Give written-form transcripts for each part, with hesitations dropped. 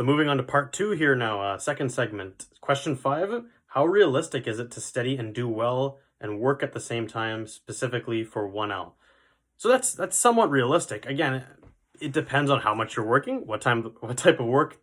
So moving on to part two here now, second segment. Question 5, how realistic is it to study and do well and work at the same time, specifically for 1L? So that's somewhat realistic. Again, it depends on how much you're working, what type of work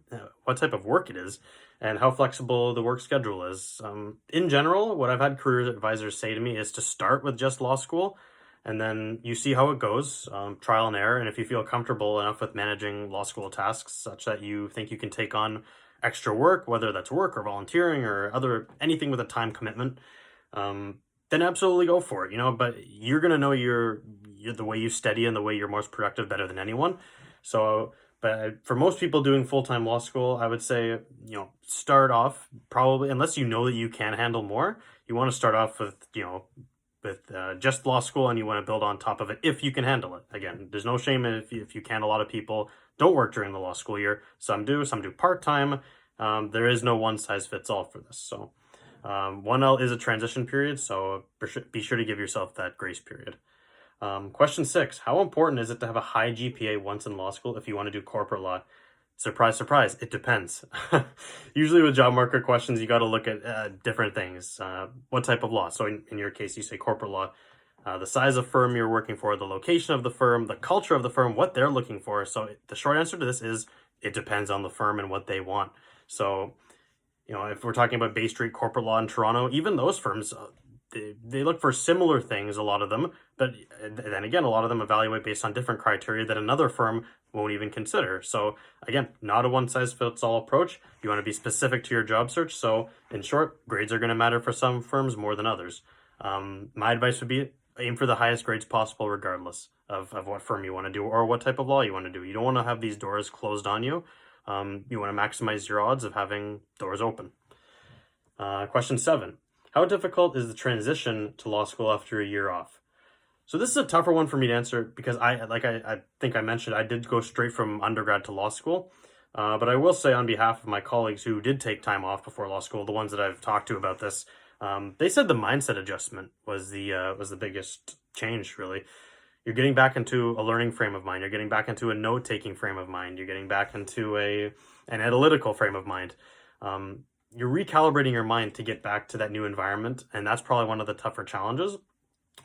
it is, and how flexible the work schedule is. In general, what I've had career advisors say to me is to start with just law school, and then you see how it goes, trial and error. And if you feel comfortable enough with managing law school tasks such that you think you can take on extra work, whether that's work or volunteering or anything with a time commitment, then absolutely go for it, but you're going to know you're the way you study and the way you're most productive better than anyone. So, but for most people doing full-time law school, I would say, start off probably, unless you know that you can handle more, you want to start off with, just law school, and you want to build on top of it if you can handle it. Again, there's no shame if you can. A lot of people don't work during the law school year. Some do part-time. There is no one-size-fits-all for this. So 1L is a transition period, so be sure to give yourself that grace period. Question 6, how important is it to have a high GPA once in law school if you want to do corporate law? Surprise, surprise, it depends. Usually with job market questions, you got to look at different things. What type of law? So in your case, you say corporate law. The size of firm you're working for, the location of the firm, the culture of the firm, what they're looking for. So the short answer to this is it depends on the firm and what they want. So, if we're talking about Bay Street corporate law in Toronto, even those firms, they look for similar things, a lot of them, but then again, a lot of them evaluate based on different criteria that another firm won't even consider. So again, not a one-size-fits-all approach. You want to be specific to your job search. So in short, grades are going to matter for some firms more than others. My advice would be aim for the highest grades possible regardless of what firm you want to do or what type of law you want to do. You don't want to have these doors closed on you. You want to maximize your odds of having doors open. Question 7. How difficult is the transition to law school after a year off? So this is a tougher one for me to answer because I think I mentioned, I did go straight from undergrad to law school. But I will say on behalf of my colleagues who did take time off before law school, the ones that I've talked to about this, they said the mindset adjustment was the biggest change, really. You're getting back into a learning frame of mind. You're getting back into a note-taking frame of mind. You're getting back into an analytical frame of mind. You're recalibrating your mind to get back to that new environment, and that's probably one of the tougher challenges.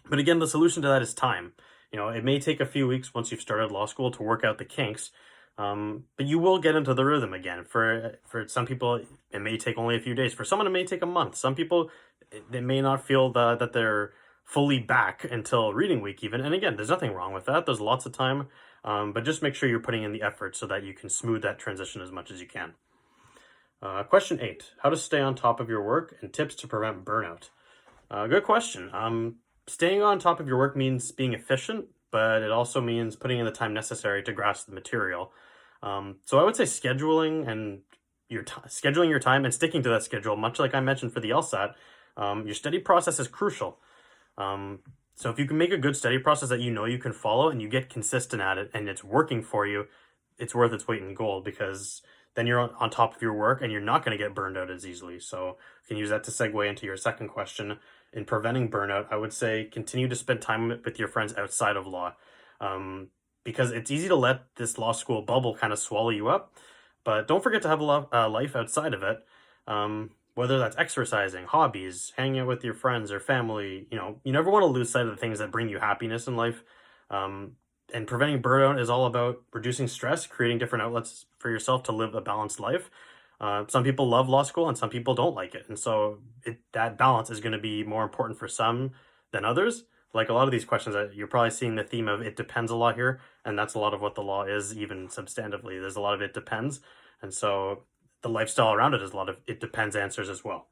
But again, the solution to that is time. It may take a few weeks once you've started law school to work out the kinks, but you will get into the rhythm again. For some people, it may take only a few days. For someone, it may take a month. Some people, they may not feel that they're fully back until reading week even. And again, there's nothing wrong with that. There's lots of time, but just make sure you're putting in the effort so that you can smooth that transition as much as you can. Question 8, how to stay on top of your work and tips to prevent burnout. Good question. Staying on top of your work means being efficient, but it also means putting in the time necessary to grasp the material. So I would say scheduling your time and sticking to that schedule, much like I mentioned for the LSAT, your study process is crucial. So if you can make a good study process that you can follow and you get consistent at it and it's working for you, it's worth its weight in gold, because then you're on top of your work and you're not going to get burned out as easily. So you can use that to segue into your second question. In preventing burnout, I would say continue to spend time with your friends outside of law, because it's easy to let this law school bubble kind of swallow you up, but don't forget to have a life outside of it, whether that's exercising, hobbies, hanging out with your friends or family. You never want to lose sight of the things that bring you happiness in life. And preventing burnout is all about reducing stress, creating different outlets for yourself to live a balanced life. Some people love law school and some people don't like it. And so that balance is going to be more important for some than others. Like a lot of these questions, you're probably seeing the theme of it depends a lot here. And that's a lot of what the law is, even substantively. There's a lot of it depends. And so the lifestyle around it is a lot of it depends answers as well.